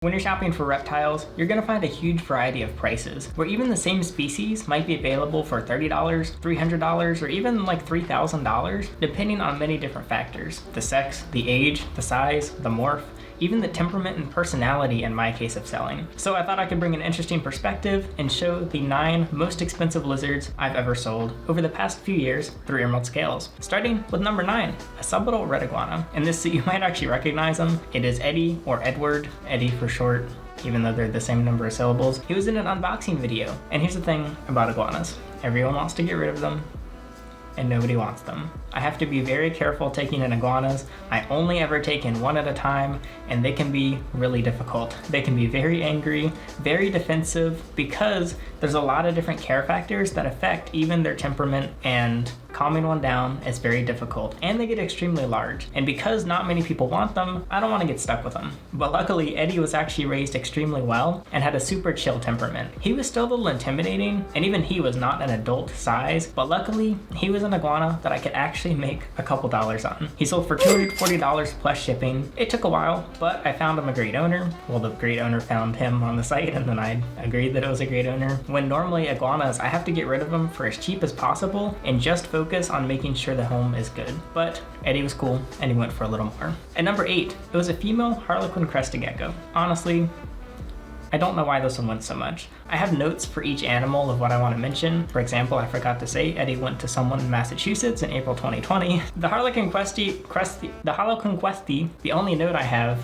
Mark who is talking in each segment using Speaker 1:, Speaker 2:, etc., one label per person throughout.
Speaker 1: When you're shopping for reptiles, you're going to find a huge variety of prices, where even the same species might be available for $30, $300, or even like $3,000, depending on many different factors. The sex, the age, the size, the morph, even the temperament and personality in my case of selling. So I thought I could bring an interesting perspective and show the 9 most expensive lizards I've ever sold over the past few years through Emerald Scales. Starting with number 9, a subaltern red iguana. And this, you might actually recognize him. It is Eddie, or Edward, Eddie for short, even though they're the same number of syllables. He was in an unboxing video. And here's the thing about iguanas. Everyone wants to get rid of them, and nobody wants them. I have to be very careful taking in iguanas. I only ever take in one at a time, and they can be really difficult. They can be very angry, very defensive, because there's a lot of different care factors that affect even their temperament, and calming one down is very difficult, and they get extremely large. And because not many people want them, I don't want to get stuck with them. But luckily, Eddie was actually raised extremely well and had a super chill temperament. He was still a little intimidating, and even he was not an adult size, but luckily, he was an iguana that I could actually make a couple dollars on. He sold for $240 plus shipping. It took a while, but I found him a great owner. Well, the great owner found him on the site, and then I agreed that it was a great owner. When normally iguanas, I have to get rid of them for as cheap as possible and just focus on making sure the home is good. But Eddie was cool, and he went for a little more. At number 8, it was a female Harlequin Crested Gecko. Honestly, I don't know why this one went so much. I have notes for each animal of what I want to mention. For example, I forgot to say Eddie went to someone in Massachusetts in April 2020. The Harlequin Questy, the only note I have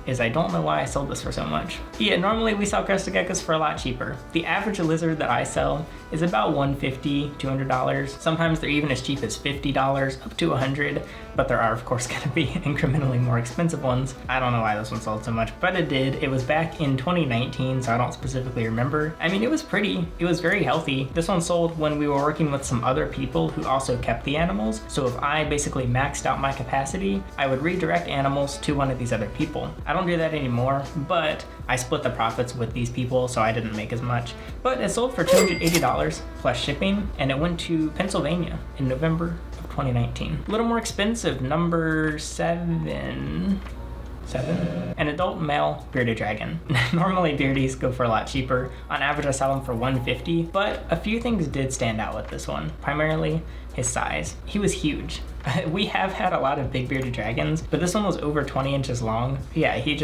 Speaker 1: is I don't know why I sold this for so much. Yeah, normally we sell crested geckos for a lot cheaper. The average lizard that I sell is about $150, $200. Sometimes they're even as cheap as $50 up to $100, but there are of course gonna be incrementally more expensive ones. I don't know why this one sold so much, but it did. It was back in 2019, so I don't specifically remember. I mean, it was pretty, it was very healthy. This one sold when we were working with some other people who also kept the animals. So if I basically maxed out my capacity, I would redirect animals to one of these other people. I don't do that anymore, but I split the profits with these people, so I didn't make as much. But it sold for $280 plus shipping, and it went to Pennsylvania in November of 2019. A little more expensive, number 7. An adult male bearded dragon. Normally beardies go for a lot cheaper. On average I sell them for $150, but a few things did stand out with this one. Primarily his size. He was huge. We have had a lot of big bearded dragons, but this one was over 20 inches long. Yeah, he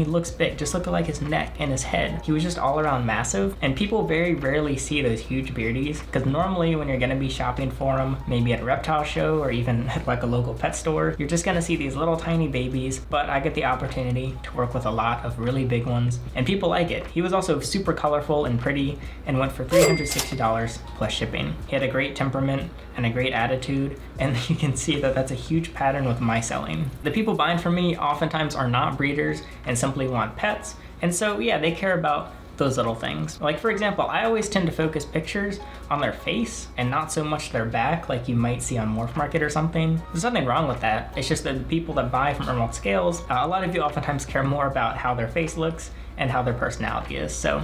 Speaker 1: looks big. Just look at like his neck and his head. He was just all around massive, and people very rarely see those huge beardies, because normally when you're gonna be shopping for them, maybe at a reptile show or even at like a local pet store, you're just gonna see these little tiny babies, but I get the opportunity to work with a lot of really big ones, and people like it. He was also super colorful and pretty, and went for $360 plus shipping. He had a great temperament and a great attitude, and you can see that that's a huge pattern with my selling. The people buying from me oftentimes are not breeders and simply want pets, and so yeah, they care about those little things. Like for example, I always tend to focus pictures on their face and not so much their back like you might see on Morph Market or something. There's nothing wrong with that. It's just that the people that buy from Emerald Scales, a lot of you oftentimes care more about how their face looks and how their personality is. So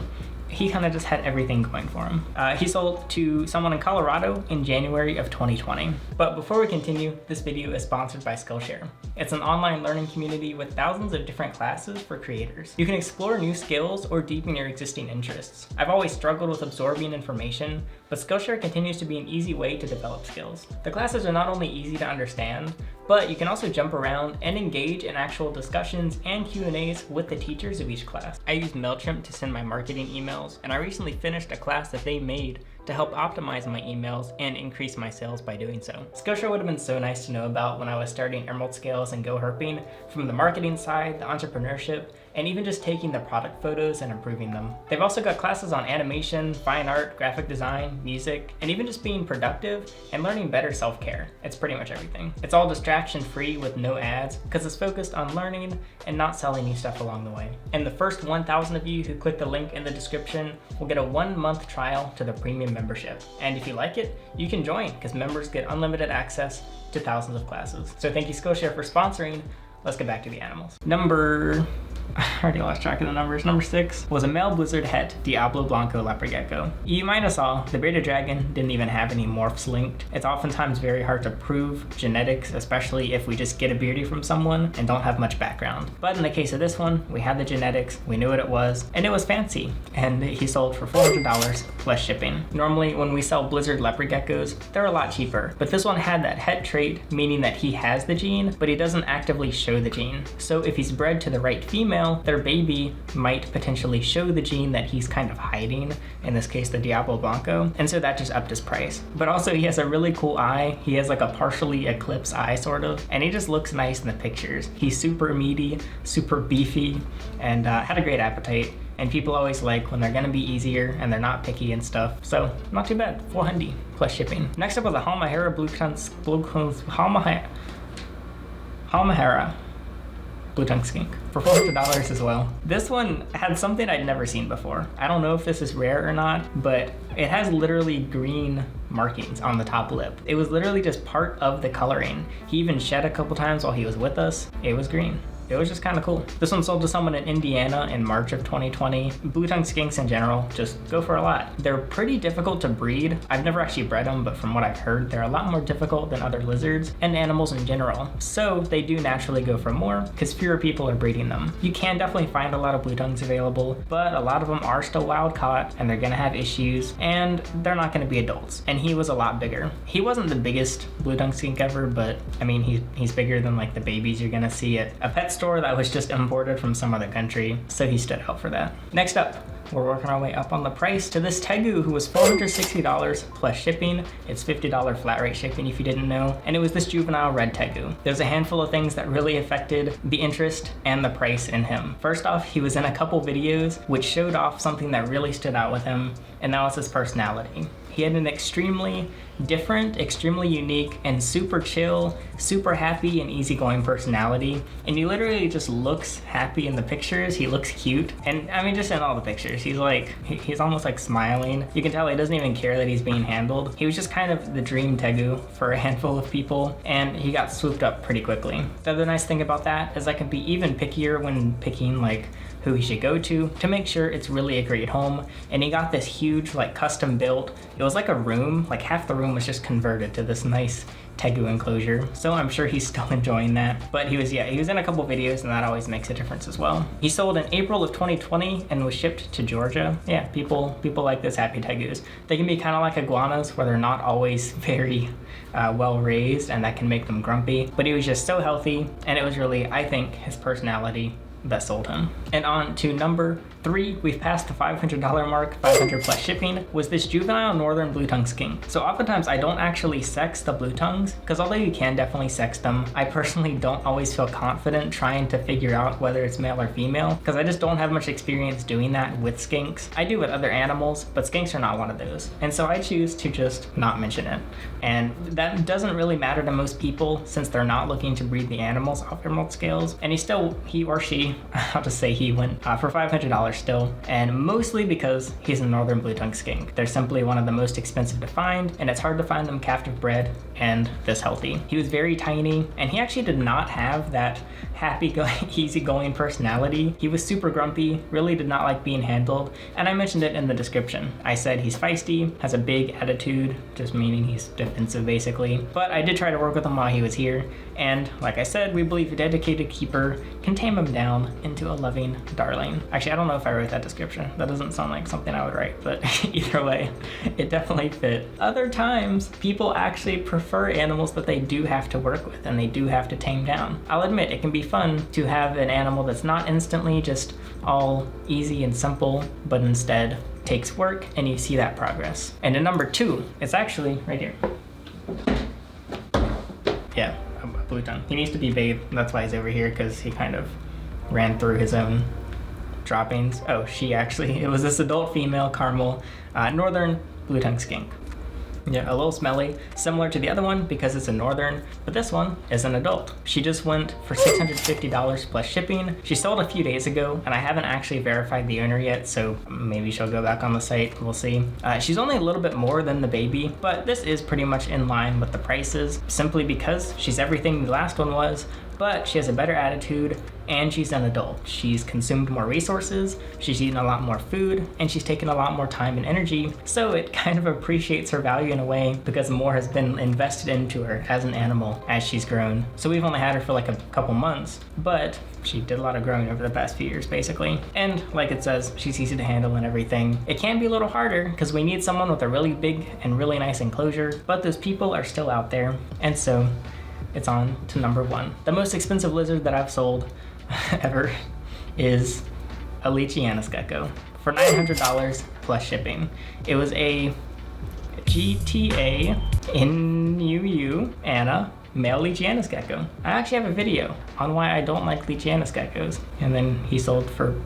Speaker 1: he kind of just had everything going for him. He sold to someone in Colorado in January of 2020. But before we continue, this video is sponsored by Skillshare. It's an online learning community with thousands of different classes for creators. You can explore new skills or deepen your existing interests. I've always struggled with absorbing information, but Skillshare continues to be an easy way to develop skills. The classes are not only easy to understand, but you can also jump around and engage in actual discussions and Q&As with the teachers of each class. I use MailChimp to send my marketing emails, and I recently finished a class that they made to help optimize my emails and increase my sales by doing so. Skillshare would have been so nice to know about when I was starting Emerald Scales and GoHerping, from the marketing side, the entrepreneurship, and even just taking the product photos and improving them. They've also got classes on animation, fine art, graphic design, music, and even just being productive and learning better self-care. It's pretty much everything. It's all distraction-free with no ads, because it's focused on learning and not selling you stuff along the way. And the first 1,000 of you who click the link in the description will get a 1-month trial to the premium membership. And if you like it, you can join, because members get unlimited access to thousands of classes. So thank you Skillshare for sponsoring let's get back to the animals. I already lost track of the numbers. Number 6 was a male blizzard het Diablo Blanco leopard gecko. You might have saw the bearded dragon didn't even have any morphs linked. It's oftentimes very hard to prove genetics, especially if we just get a beardy from someone and don't have much background. But in the case of this one, we had the genetics, we knew what it was, and it was fancy. And he sold for $400 plus shipping. Normally, when we sell blizzard leopard geckos, they're a lot cheaper. But this one had that het trait, meaning that he has the gene, but he doesn't actively show the gene. So if he's bred to the right female, their baby might potentially show the gene that he's kind of hiding, in this case the Diablo Blanco, and so that just upped his price. But also he has a really cool eye. He has like a partially eclipsed eye sort of, and he just looks nice in the pictures. He's super meaty, super beefy, and had a great appetite. And people always like when they're gonna be easier and they're not picky and stuff. So not too bad, $400 plus shipping. Next up was a Halmahera Halmahera blue-tongue skink for $400 as well. This one had something I'd never seen before. I don't know if this is rare or not, but it has literally green markings on the top lip. It was literally just part of the coloring. He even shed a couple times while he was with us. It was green. It was just kind of cool. This one sold to someone in Indiana in March of 2020. Blue-tongue skinks in general just go for a lot. They're pretty difficult to breed. I've never actually bred them, but from what I've heard, they're a lot more difficult than other lizards and animals in general. So they do naturally go for more because fewer people are breeding them. You can definitely find a lot of blue-tongues available, but a lot of them are still wild caught and they're gonna have issues and they're not gonna be adults. And he was a lot bigger. He wasn't the biggest blue-tongue skink ever, but I mean, he's bigger than like the babies you're gonna see at a pet store that was just imported from some other country, so he stood out for that. Next up, we're working our way up on the price to this tegu, who was $460 plus shipping. It's $50 flat rate shipping if you didn't know, and it was this juvenile red tegu. There's a handful of things that really affected the interest and the price in him. First off, he was in a couple videos which showed off something that really stood out with him, and that was his personality. He had an extremely different, extremely unique, and super chill, super happy and easygoing personality. And he literally just looks happy in the pictures. He looks cute. And I mean, just in all the pictures, he's almost like smiling. You can tell he doesn't even care that he's being handled. He was just kind of the dream tegu for a handful of people, and he got swooped up pretty quickly. The other nice thing about that is I can be even pickier when picking like who he should go to make sure it's really a great home. And he got this huge like custom built, it was like a room, like half the room was just converted to this nice tegu enclosure. So I'm sure he's still enjoying that. But he was in a couple videos, and that always makes a difference as well. He sold in April of 2020 and was shipped to Georgia. Yeah, people like this happy tegus. They can be kind of like iguanas where they're not always very well raised, and that can make them grumpy. But he was just so healthy, and it was really, I think, his personality that sold him. And on to number 3, we've passed the $500 mark, $500 plus shipping, was this juvenile northern blue-tongue skink. So oftentimes I don't actually sex the blue-tongues, because although you can definitely sex them, I personally don't always feel confident trying to figure out whether it's male or female, because I just don't have much experience doing that with skinks. I do with other animals, but skinks are not one of those. And so I choose to just not mention it. And that doesn't really matter to most people since they're not looking to breed the animals off emerald scales. And he or she, I'll just say he went for $500 still, and mostly because he's a northern blue-tongue skink. They're simply one of the most expensive to find, and it's hard to find them captive bred and this healthy. He was very tiny, and he actually did not have that easygoing personality. He was super grumpy, really did not like being handled, and I mentioned it in the description. I said he's feisty, has a big attitude, just meaning he's defensive basically. But I did try to work with him while he was here, and like I said, we believe a dedicated keeper can tame him down into a loving darling. Actually, I don't know if I wrote that description. That doesn't sound like something I would write, but either way, it definitely fit. Other times, people actually prefer animals that they do have to work with and they do have to tame down. I'll admit, it can be fun to have an animal that's not instantly just all easy and simple, but instead takes work, and you see that progress. And in number 2, it's actually right here. Yeah, a blue tongue. He needs to be bathed, that's why he's over here, because he kind of ran through his own droppings. Oh, it was this adult female caramel northern blue tongue skink. Yeah, a little smelly, similar to the other one because it's a northern, but this one is an adult. She just went for $650 plus shipping. She sold a few days ago, and I haven't actually verified the owner yet, so maybe she'll go back on the site, we'll see. She's only a little bit more than the baby, but this is pretty much in line with the prices, simply because she's everything the last one was, but she has a better attitude and she's an adult. She's consumed more resources, she's eaten a lot more food, and she's taken a lot more time and energy, so it kind of appreciates her value in a way because more has been invested into her as an animal as she's grown. So we've only had her for like a couple months, but she did a lot of growing over the past few years basically. And like it says, she's easy to handle and everything. It can be a little harder because we need someone with a really big and really nice enclosure, but those people are still out there, and so it's on to number 1. The most expensive lizard that I've sold ever is a Leachianus Gecko for $900 plus shipping. It was a GTA NUU Anna male Leachianus Gecko. I actually have a video on why I don't like Leachianus Geckos, and then he sold for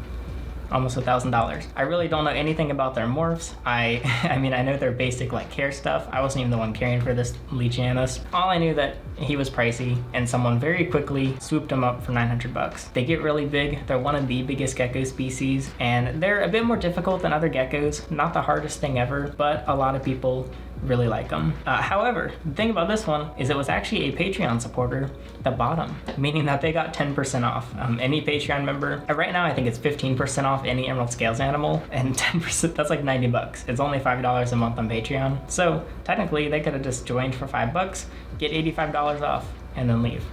Speaker 1: almost $1,000. I really don't know anything about their morphs. I mean, I know their basic like care stuff. I wasn't even the one caring for this Leachianus. All I knew that he was pricey, and someone very quickly swooped him up for 900 bucks. They get really big. They're one of the biggest gecko species, and they're a bit more difficult than other geckos. Not the hardest thing ever, but a lot of people really like them. However, the thing about this one is it was actually a Patreon supporter that bought them, meaning that they got 10% off. Any Patreon member, right now I think it's 15% off any Emerald Scales animal, and 10%, that's like 90 bucks. It's only $5 a month on Patreon. So technically they could have just joined for $5, get $85 off, and then leave.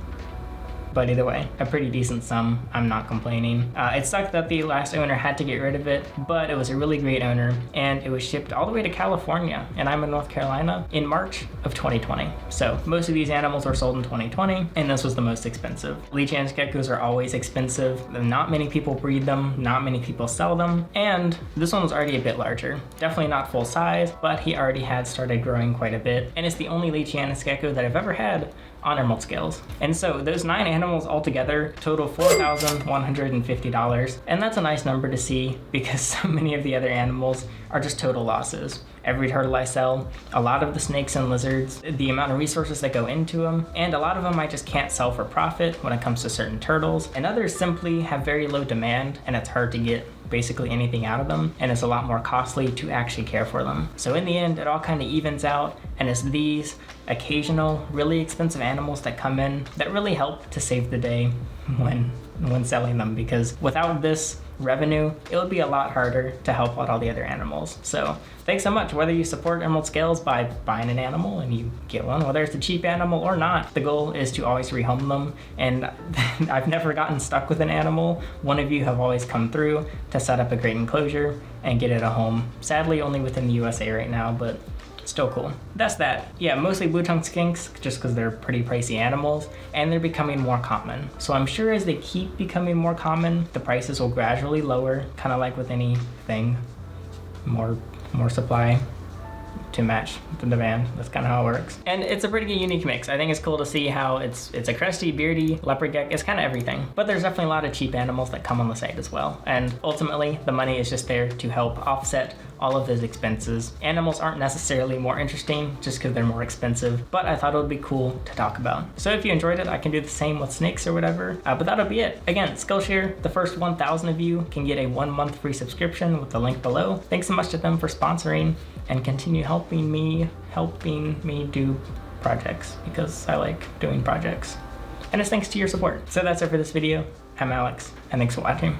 Speaker 1: But either way, a pretty decent sum. I'm not complaining. It sucked that the last owner had to get rid of it, but it was a really great owner, and it was shipped all the way to California, and I'm in North Carolina, in March of 2020. So most of these animals were sold in 2020, and this was the most expensive. Leachianus geckos are always expensive. Not many people breed them, not many people sell them, and this one was already a bit larger. Definitely not full size, but he already had started growing quite a bit, and it's the only Leachianus gecko that I've ever had on Emerald Scales. And so those 9 animals altogether total $4,150, and that's a nice number to see because so many of the other animals are just total losses. Every turtle I sell, a lot of the snakes and lizards, the amount of resources that go into them, and a lot of them I just can't sell for profit when it comes to certain turtles, and others simply have very low demand and it's hard to get basically anything out of them, and it's a lot more costly to actually care for them. So in the end, it all kind of evens out, and it's these occasional really expensive animals that come in that really help to save the day when selling them, because without this revenue, it would be a lot harder to help out all the other animals. So thanks so much. Whether you support Emerald Scales by buying an animal and you get one, whether it's a cheap animal or not, the goal is to always rehome them. And I've never gotten stuck with an animal. One of you have always come through to set up a great enclosure and get it a home. Sadly, only within the USA right now, but still cool. That's that. Yeah, mostly blue-tongued skinks, just because they're pretty pricey animals, and they're becoming more common. So I'm sure as they keep becoming more common, the prices will gradually lower, kind of like with anything. More supply to match the demand. That's kind of how it works. And it's a pretty unique mix. I think it's cool to see how it's a cresty, beardy, leopard gecko. It's kind of everything. But there's definitely a lot of cheap animals that come on the site as well. And ultimately, the money is just there to help offset all of those expenses. Animals aren't necessarily more interesting just because they're more expensive, but I thought it would be cool to talk about. So if you enjoyed it, I can do the same with snakes or whatever, but that'll be it. Again, Skillshare, the first 1,000 of you can get a 1-month free subscription with the link below. Thanks so much to them for sponsoring and continue helping me do projects because I like doing projects. And it's thanks to your support. So that's it for this video. I'm Alex, and thanks for watching.